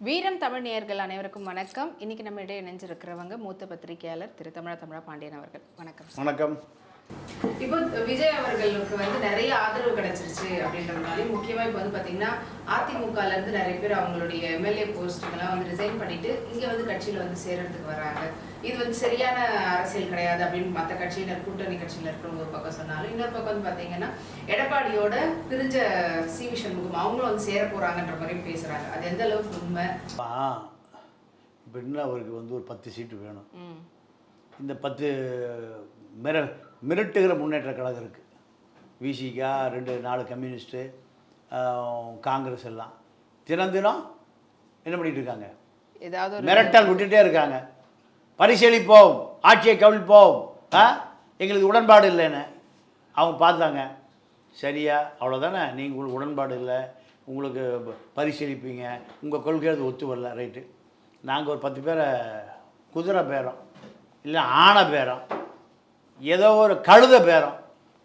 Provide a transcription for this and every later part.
வீரம் தமிழ் நேயர்கள் அனைவருக்கும் வணக்கம். இன்னைக்கு நம்ம இடையே இணைஞ்சிருக்கிறவங்க மூத்த பத்திரிகையாளர் திரு தமிழா பாண்டியன் அவர்கள். வணக்கம். வணக்கம். இப்போ விஜய் அவர்களுக்கு நிறைய ஆதரவு கிடைச்சிருச்சு அப்படின்றதுனால முக்கியமா இப்போ பாத்தீங்கன்னா அதிமுகல இருந்து நிறைய பேர் அவங்களுடைய எம்எல்ஏ போஸ்ட்டுக்கெல்லாம் ரிசைன் பண்ணிட்டு இங்க கட்சியில சேர்றதுக்கு வராங்க. இது சரியான அரசியல் கிடையாது அப்படின்னு மற்ற கட்சியினர் கூட்டணி கட்சியில இருக்கிறவங்க ஒரு பக்கம் சொன்னாலும், இன்னொரு பக்கம் பாத்தீங்கன்னா எடப்பாடியோட பிரிஞ்ச சி.வி. சண்முகம் அவங்களும் சேர போறாங்கன்ற மாதிரி பேசுறாங்க. அது எந்த அளவுக்கு உண்மை? இப்போ இன்னும் அவருக்கு ஒரு 10 சீட்டு வேணும். இந்த 10 மிரட்டுகிற முன்னேற்ற கழகம் இருக்குது. விசிகா 2-4 கம்யூனிஸ்ட்டு, காங்கிரஸ் எல்லாம் தினம் என்ன பண்ணிகிட்டு இருக்காங்க? ஏதாவது மிரட்டல் விட்டுட்டே இருக்காங்க. பரிசீலிப்போம், ஆட்சியை கவிழ்ப்போம், எங்களுக்கு உடன்பாடு இல்லைன்னு அவங்க பார்த்தாங்க. சரியா? அவ்வளோதானே. நீங்கள் உங்களுக்கு உடன்பாடு இல்லை, உங்களுக்கு பரிசீலிப்பீங்க, உங்கள் கொள்கை அது ஒத்து வரல, ரைட்டு. நாங்கள் ஒரு 10 பேரை குதிரை பேரம் இல்லை ஆனை பேரம் ஏதோ ஒரு கழுத பேரம்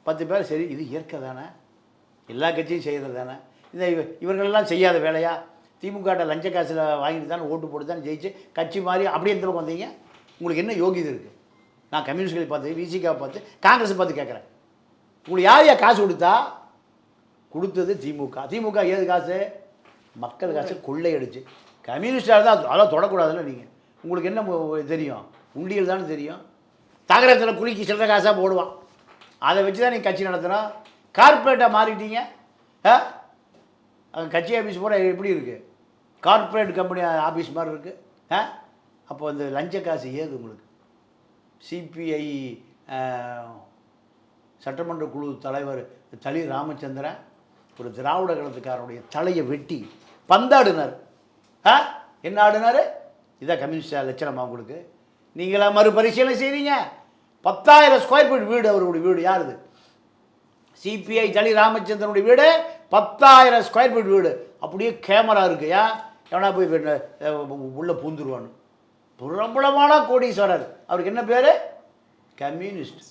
10 பேர், சரி இது இயற்கை தானே, எல்லா கட்சியும் செய்கிறது தானே, இந்த இவர்களெல்லாம் செய்யாத வேலையா? திமுக லஞ்ச காசில் வாங்கிட்டு தானே ஓட்டு போட்டு தானே ஜெயிச்சு கட்சி மாதிரி அப்படியே எந்த பக்கம் வந்தீங்க? உங்களுக்கு என்ன யோகியது இருக்குது? நான் கம்யூனிஸ்ட்களை பார்த்து, விசிகாவை பார்த்து, காங்கிரஸை பார்த்து கேட்குறேன். உங்களுக்கு யார் காசு கொடுத்தது திமுக. ஏது காசு? மக்கள் காசு கொள்ளையடிச்சு. கம்யூனிஸ்டாக தான் அதெல்லாம் தொடக்கூடாதுல்ல. நீங்கள் உங்களுக்கு என்ன தெரியும்? உண்டியல் தானே தெரியும். தகரத்தில் குலுக்கி சில்லற காசாக போடுவான். அதை வச்சு தான் நீங்கள் கட்சி நடத்துகிறோம். கார்ப்பரேட்டாக மாறிட்டீங்க. கட்சி ஆஃபீஸ் போட எப்படி இருக்குது? கார்ப்பரேட் கம்பெனி ஆஃபீஸ் மாதிரி இருக்குது. அப்போ இந்த லஞ்ச காசு ஏது உங்களுக்கு? சிபிஐ சட்டமன்ற குழு தலைவர் தளி ராமச்சந்திரன் ஒரு திராவிட கழகத்துக்காரனுடைய தலையை வெட்டி பந்தாடினார். என்ன ஆடினார்? இதான் கம்யூனிஸ்ட் லட்சணமாக உங்களுக்கு. நீங்களா மறுபரிசீலனை செய்கிறீங்க? 10,000 ஸ்கொயர் ஃபீட் வீடு அவருடைய வீடு. யாருது? சிபிஐ தளி ராமச்சந்திரனுடைய வீடு 10,000 ஸ்கொயர் ஃபீட் வீடு. அப்படியே கேமரா இருக்கு. எவனா போய் உள்ளே பூந்துருவான்னு. பிரபலமான கோடீஸ்வரர். அவருக்கு என்ன பேர்? கம்யூனிஸ்ட்.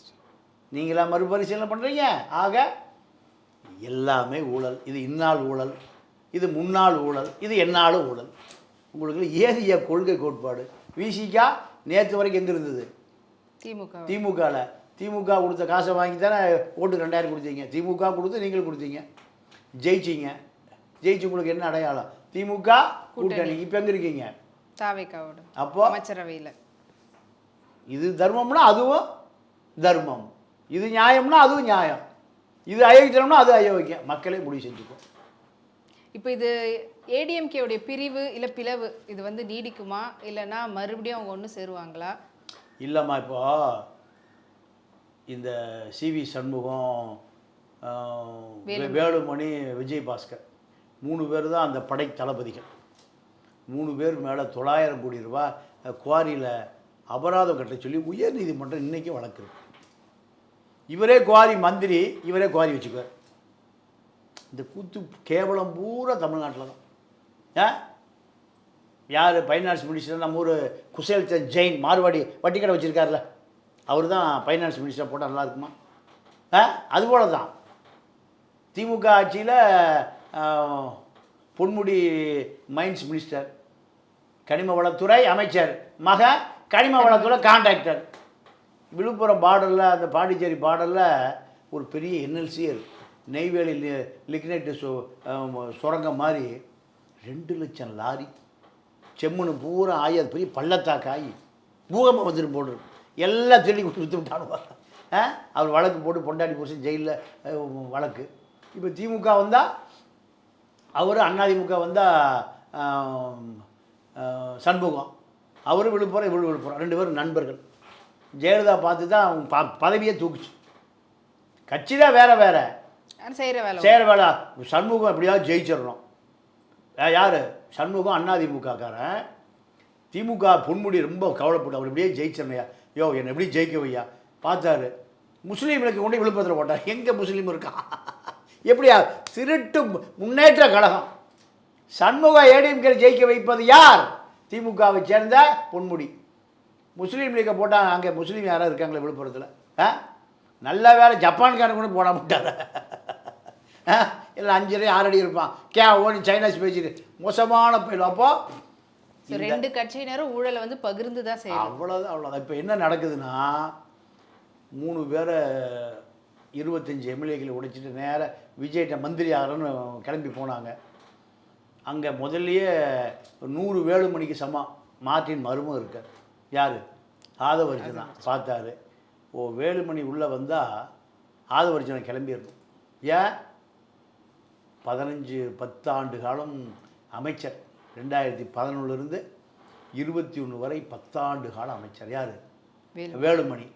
நீங்களா மறுபரிசீலனை பண்ணுறீங்க? ஆக எல்லாமே ஊழல். இது இந்நாள் ஊழல், இது முன்னாள் ஊழல், இது எந்நாளும் ஊழல். உங்களுக்கு ஏறிய கொள்கை கோட்பாடு. விசிகா நேற்று வரைக்கும் எங்கே இருந்தது? திமுகவில். திமுக கொடுத்த காசை வாங்கி தானே ஓட்டு 2000 கொடுத்தீங்க. திமுக கொடுத்து நீங்களும் கொடுத்தீங்க, ஜெயிச்சிங்க. ஜெயிச்சு உங்களுக்கு என்ன அடையாளம்? திமுக கூட்டணி. இப்போ எங்கே இருக்கீங்க? அப்போ அமைச்சரவையில். இது தர்மம்னா அதுவும் தர்மம், இது நியாயம்னா அதுவும் நியாயம், இது அயோக்கியம்னா அது அயோக்கியம். மக்களே முடிவு செஞ்சுக்கோ. இப்போ இது ஏடிஎம்கேவுடைய பிரிவு இல்லை பிளவு இது நீடிக்குமா, இல்லைன்னா மறுபடியும் அவங்க ஒன்று சேருவாங்களா? இல்லைம்மா, இப்போ இந்த சி.வி. சண்முகம், வேலுமணி, விஜயபாஸ்கர் 3 பேர் தான் அந்த படை தளபதிகள். 3 பேர் மேலே 900 கோடி ரூபா குவாரியில் அபராதம் கட்ட சொல்லி உயர் நீதிமன்றம் இன்றைக்கும் வழக்கு இருக்கு. இவரே குவாரி மந்திரி, இவரே குவாரி வச்சுக்குவார். இந்த கூத்து கேவலம் பூரா தமிழ்நாட்டில் தான். யார் ஃபைனான்ஸ் மினிஸ்டர்? நம்ம ஊர் குசேல் ஜெயின் மார்வாடி வட்டி கடை வச்சுருக்காருல, அவர் தான் ஃபைனான்ஸ் மினிஸ்டர். போட்டால் நல்லா இருக்குமா? அதுபோல தான் திமுக ஆட்சியில் பொன்முடி மைன்ஸ் மினிஸ்டர், கனிம வளத்துறை அமைச்சர், கனிம வளத்துறை கான்ட்ராக்டர். விழுப்புரம் பார்டரில், அந்த பாண்டிச்சேரி பார்டரில் ஒரு பெரிய என்எல்சி இருக்குது. நெய்வேலி லிக்னைட்டு சுரங்கம் மாதிரி 2 லட்சம் லாரி செம்மணு பூரா ஆகி அது பெரிய பள்ளத்தாக்கு ஆகி பூகம்பம் வந்துட்டு போடுறது எல்லாம் திருடி விற்று விட்டானுவா. அவர் வழக்கு போட்டு பொண்டாடி போச்சு ஜெயிலில் வழக்கு. இப்போ திமுக வந்தால் அவர், அதிமுக வந்தால் சண்முகம். அவர் விழுப்புரம், இவள் விழுப்புரம், 2 பேரும் நண்பர்கள். ஜெயலலிதா பார்த்து தான் அவங்க பதவியே தூக்குச்சு. கட்சி தான் வேறு வேறு, செய்கிற வேலை. சண்முகம் எப்படியாவது ஜெயிச்சிடணும். யார்? சண்முகம் அதிமுகக்காரன். திமுக பொன்முடி ரொம்ப கவலைப்பட்டு அவர் எப்படியே ஜெயிச்சிடணையா, என்னை எப்படி ஜெயிக்க வையா பார்த்தாரு. முஸ்லீம்களுக்கு கொண்டு விழுப்புரத்தில் போட்டார். எங்கே முஸ்லீம் இருக்கான்? எப்படியா? திருட்டு முன்னேற்ற கழகம். சண்முகம் ஏடிஎம்கே ஜெயிக்க வைப்பது யார்? திமுகவை சேர்ந்த பொன்முடி. முஸ்லீம் லீக்கை போட்டால் அங்கே முஸ்லீம் யாராவது இருக்காங்களே விழுப்புரத்தில்? நல்ல வேலை ஜப்பான்காரன் கூட போட மாட்டார். இல்லை 5 அடி 6 அடி இருப்பான். ஓடி சைனாஸ் பேசிட்டு மோசமான பயிலும். அப்போது ரெண்டு கட்சியினரும் ஊழலை வந்து பகிர்ந்து தான் செய்யணும். அவ்வளோதான். இப்போ என்ன நடக்குதுன்னா 3 பேரை 25 எம்எல்ஏக்களை உடைச்சிட்டு நேராக விஜய்கிட்ட மந்திரி ஆகிறன்னு கிளம்பி போனாங்க. அங்கே முதல்லையே 100 வேலுமணிக்கு சமம் மார்ட்டின் மருமம் இருக்கார். யார்? ஆதவர்ஜனா பார்த்தாரு. ஓ, வேலுமணி உள்ளே வந்தால் ஆதவர்ஜனை கிளம்பிடணும். ஏன்? 10 ஆண்டு காலம் அமைச்சர். 2011 21 வரை 10 ஆண்டு கால அமைச்சர். யார்? வேலுமணி.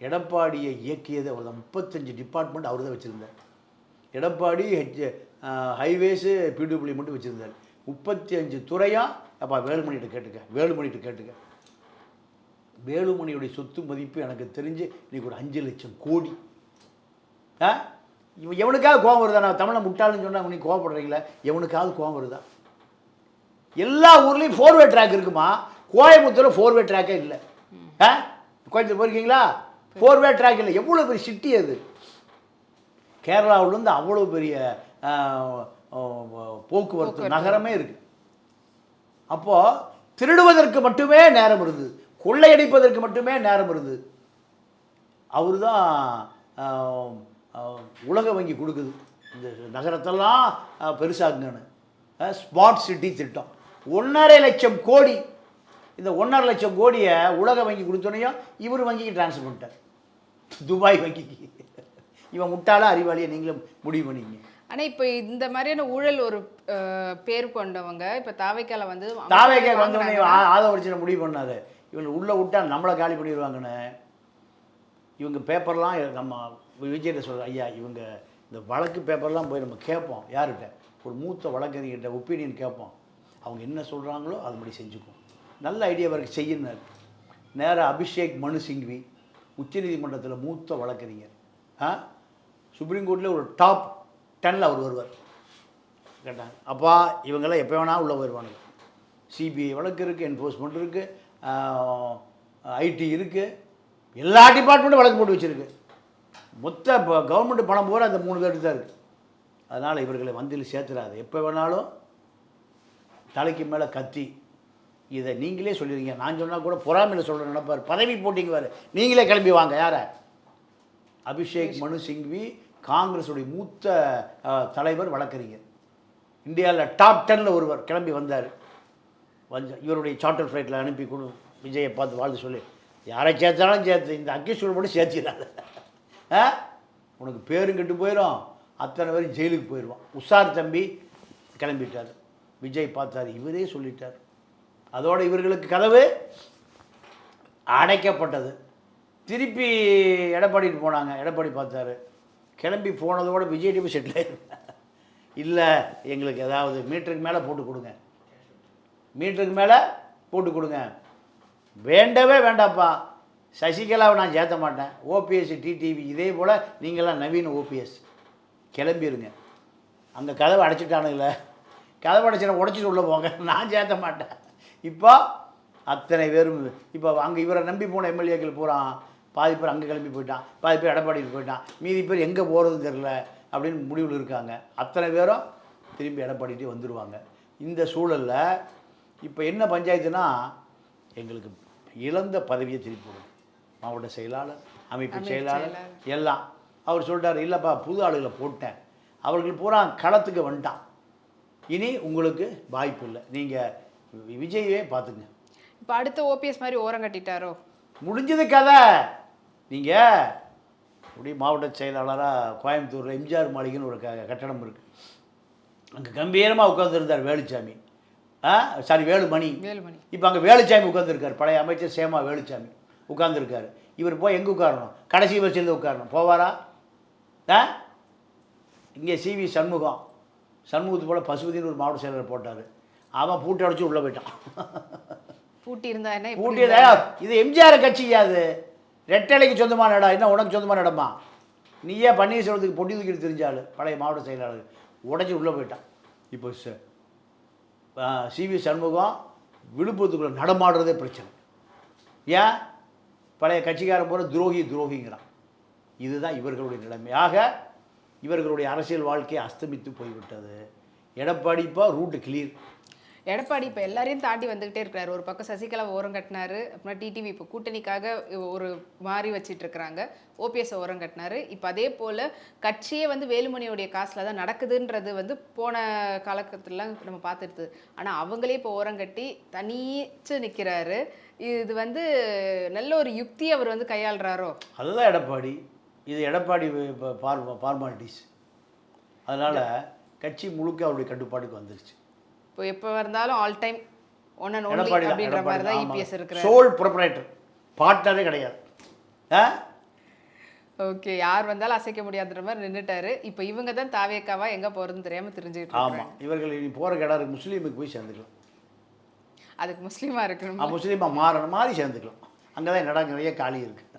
எடப்பாடியை இயக்கியது அவர் தான். 35 டிபார்ட்மெண்ட் அவர் தான் வச்சுருந்தார். எடப்பாடி ஹைவேஸு பிடபிள்யூ மட்டும் வச்சுருந்தார். 35 துறையாக அப்போ வேலுமணிகிட்ட கேட்டுக்க. வேலுமணியுடைய சொத்து மதிப்பு எனக்கு தெரிஞ்சு இன்றைக்கி ஒரு 5 லட்சம் கோடி. இவன் எவனுக்காவது கோவம் வருதா? நான் தமிழை முட்டாளுன்னு சொன்னால் நீ கோவப்படுறீங்களா? எவனுக்காவது கோவம் வருதா? எல்லா ஊர்லேயும் 4-வே ட்ராக் இருக்குமா? கோயம்புத்தூரில் 4-வே ட்ராக்கே இல்லை. கோயம்புத்தூர் போயிருக்கீங்களா? 4-வே ட்ராக் இல்லை. எவ்வளோ பெரிய சிட்டி அது. கேரளாவிலேருந்து அவ்வளோ பெரிய போக்குவரத்து நகரமே இருக்குது. அப்போது திருடுவதற்கு மட்டுமே நேரம் இருந்தது, கொள்ளையடிப்பதற்கு மட்டுமே நேரம் இருந்தது. அவர் தான் உலக வங்கி கொடுக்குது இந்த நகரத்தெல்லாம் பெருசாகுங்கன்னு. ஸ்மார்ட் சிட்டி திட்டம் 1.5 லட்சம் கோடி. இந்த 1.5 லட்சம் கோடியை உலக வங்கி கொடுத்தோன்னையும் இவர் வங்கிக்கு ட்ரான்ஸ்ஃபர் பண்ணிட்டார், துபாய் வங்கிக்கு. இவன் முட்டாளா அறிவாளியை நீங்களும் முடிவு பண்ணிங்க. ஆனால் இப்போ இந்த மாதிரியான ஊழல் ஒரு பேர் கொண்டவங்க இப்போ தாவைக்கால வந்து வந்தவொடனே ஆதவர்ஜனை முடிவு பண்ணாரு, இவங்க உள்ளே விட்டா நம்மளை காலி பண்ணிடுவாங்கன்னு. இவங்க பேப்பர்லாம் நம்ம விஜய்கிட்ட சொல்கிற, ஐயா இவங்க இந்த வழக்கு பேப்பர்லாம் போய் நம்ம கேட்போம். யார்கிட்ட? ஒரு மூத்த வழக்கறிஞர்கிட்ட ஒப்பீனியன் கேட்போம். அவங்க என்ன சொல்கிறாங்களோ அது மாதிரி செஞ்சுக்குவோம். நல்ல ஐடியா வரைக்கும் செய்யினார். நேராக அபிஷேக் மனு சிங்வி, உச்சநீதிமன்றத்தில் மூத்த வழக்கறிஞர். சுப்ரீம் கோர்ட்டில் ஒரு டாப் 10ல் அவர் வருவார். கேட்டாங்க, அப்பா இவங்கெல்லாம் எப்போ வேணால் உள்ளே வருவானுங்க. சிபிஐ வழக்கு இருக்குது, என்ஃபோர்ஸ்மெண்ட் இருக்குது, ஐடி இருக்குது, எல்லா டிபார்ட்மெண்ட்டும் வழக்கு போட்டு வச்சுருக்கு. மொத்த கவர்மெண்ட் பணம் போகிற அந்த 3 பேருக்கு தான் இருக்குது. அதனால் இவர்களை வந்தியில் சேர்த்துறாது. எப்போ வேணாலும் தலைக்கு மேலே கத்தி. இதை நீங்களே சொல்லிடுங்க. நான் சொன்னால் கூட பொறாமையில் சொல்கிற நினைப்பார். பதவி போட்டிங்குவார். நீங்களே கிளம்பி வாங்க. யாரை? அபிஷேக் மனு சிங்வி, காங்கிரஸுடைய மூத்த தலைவர், வழக்கறிஞர். இந்தியாவில் டாப் 10ல் ஒருவர் கிளம்பி வந்தார். இவருடைய சார்ட்டர் ஃப்ளைட்டில் அனுப்பி கொடு விஜயை பார்த்து வாழ்த்து சொல்லி, யாரை சேர்த்தாலும் சேர்த்து இந்த அக்கிஷூர் மட்டும் சேர்த்திடாது, உனக்கு பேரும் கெட்டு போயிடும், அத்தனை பேரும் ஜெயிலுக்கு போயிடுவான். உஷார் தம்பி கிளம்பிட்டார். விஜய் பார்த்தார், இவரே சொல்லிட்டார். அதோடு இவர்களுக்கு கதவு அடைக்கப்பட்டது. திருப்பி எடப்பாடிட்டு போனாங்க. எடப்பாடி பார்த்தாரு. கிளம்பி போனதோடு விஜய் டிவி செட்டில் ஆயிருந்தேன். இல்லை எங்களுக்கு ஏதாவது மீட்டருக்கு மேலே போட்டு கொடுங்க, மீட்டருக்கு மேலே போட்டு கொடுங்க. வேண்டவே வேண்டாப்பா, சசிகலாவை நான் சேர்த்த மாட்டேன். ஓபிஎஸ் டிடிவி இதே போல் நீங்களாம் நவீன ஓபிஎஸ் கிளம்பிடுங்க. அங்கே கதவை அடைச்சிட்டானுங்களே, கதவை அடைச்சிட உடச்சிட்டு உள்ளே போங்க, நான் சேர்த்த மாட்டேன். இப்போ அத்தனை பேரும் இப்போ அங்கே இவரை நம்பி போன எம்எல்ஏக்கள் போகிறான். பாதி பேர் அங்கே கிளம்பி போயிட்டான், பாதி பேர் எடப்பாடிக்கு போயிட்டான், மீதி பேர் எங்கே போகிறதுன்னு தெரில அப்படின்னு முடிவில் இருக்காங்க. அத்தனை பேரும் திரும்பி எடப்பாடிகிட்டே வந்துடுவாங்க. இந்த சூழலில் இப்போ என்ன பஞ்சாயத்துனா, எங்களுக்கு இழந்த பதவியை திருப்பி போடும். மாவட்ட செயலாளர், அமைப்பு செயலாளர் எல்லாம். அவர் சொல்லிட்டார், இல்லைப்பா புது ஆளுகளை போட்டேன், அவர்கள் பூரா களத்துக்கு வந்துட்டான், இனி உங்களுக்கு வாய்ப்பு இல்லை, நீங்கள் விஜயவே பார்த்துங்க. இப்போ அடுத்த ஓபிஎஸ் மாதிரி ஓரம் கட்டிட்டாரோ? முடிஞ்சது கதை. நீங்கள் அப்படி மாவட்ட செயலாளராக கோயம்புத்தூரில் எம்ஜிஆர் மாளிகைன்னு ஒரு கட்டடம் இருக்குது, அங்கே கம்பீரமாக உட்காந்துருந்தார் வேலுச்சாமி. வேலுமணி. இப்போ அங்கே வேலுச்சாமி உட்காந்துருக்கார். பழைய அமைச்சர் சேமா வேலுச்சாமி உட்காந்துருக்காரு. இவர் போய் எங்கே உட்காரணும்? கடைசி வரிசையில் உட்காரணும். போவாரா? இங்கே சிவி சண்முகத்து போல் பசுபதினு ஒரு மாவட்ட செயலர் போட்டார். அவன் பூட்டி அடைச்சி உள்ளே போயிட்டான். பூட்டி இருந்தா என்ன? இது எம்ஜிஆர் கட்சியாது, ரெட்டலைக்கு சொந்தமான இடம். என்ன உனக்கு சொந்தமான இடமா? நீயே பன்னீர்செல்வத்துக்கு பொட்டி தூக்கிட்டு தெரிஞ்சாள் பழைய மாவட்ட செயலாளர். உடச்சி உள்ளே போயிட்டான். இப்போ சிவி சண்முகம் விழுப்புரத்துக்குள்ளே நடமாடுறதே பிரச்சனை. ஏன்? பழைய கட்சிக்காரன் போகிற துரோகிங்கிறான். இதுதான் இவர்களுடைய நிலைமையாக இவர்களுடைய அரசியல் வாழ்க்கை அஸ்தமித்து போய்விட்டது. எடப்பாடி இப்போ ரூட்டு கிளியர். எடப்பாடி இப்போ எல்லாரையும் தாண்டி வந்துகிட்டே இருக்கிறாரு. ஒரு பக்கம் சசிகலா ஓரம் கட்டினாரு, அப்புறம் டிடிவி இப்போ கூட்டணிக்காக ஒரு மாறி வச்சிட்டு இருக்கிறாங்க. ஓபிஎஸ் ஓரம் கட்டினாரு. இப்போ அதே போல கட்சியே வந்து வேலுமணியோடைய காசுல தான் நடக்குதுன்றது வந்து போன காலகட்டத்திலாம் நம்ம பார்த்துருது. ஆனால் அவங்களே இப்போ ஓரம் கட்டி தனிச்சு நிற்கிறாரு. இது வந்து நல்ல ஒரு யுக்தி அவர் வந்து கையாளுறாரோ? அதுதான் எடப்பாடி. இது எடப்பாடி ஃபார்மாலிட்டிஸ். அதனால் கட்சி முழுக்க அவருடைய கட்டுப்பாட்டுக்கு வந்துருச்சு. இப்போ எப்போ இருந்தாலும் all time one and only Edappadi அப்படின்ற மாதிரி தான் இபிஎஸ் இருக்கிறார். சோல் ப்ரொப்ரைட்டர், பார்ட்னரே கிடையாது. ஓகே, யார் வந்தாலும் அசைக்க முடியாதுன்ற மாதிரி நின்றுட்டாரு. இப்போ இவங்க தான் தாவேக்காவா எங்கே போகிறதுன்னு தெரியாமல் தெரிஞ்சுக்கிட்டு இருக்காங்க. ஆமாம், இவர்கள் இனி போகிற கிடாரு முஸ்லீமுக்கு போய் சேர்ந்துக்கலாம். அதுக்கு முஸ்லீமாக இருக்கணும், முஸ்லீமாக மாறணும், மாறி சேர்ந்துக்கலாம். அங்கே தான் இடம் நிறைய காலி இருக்குது.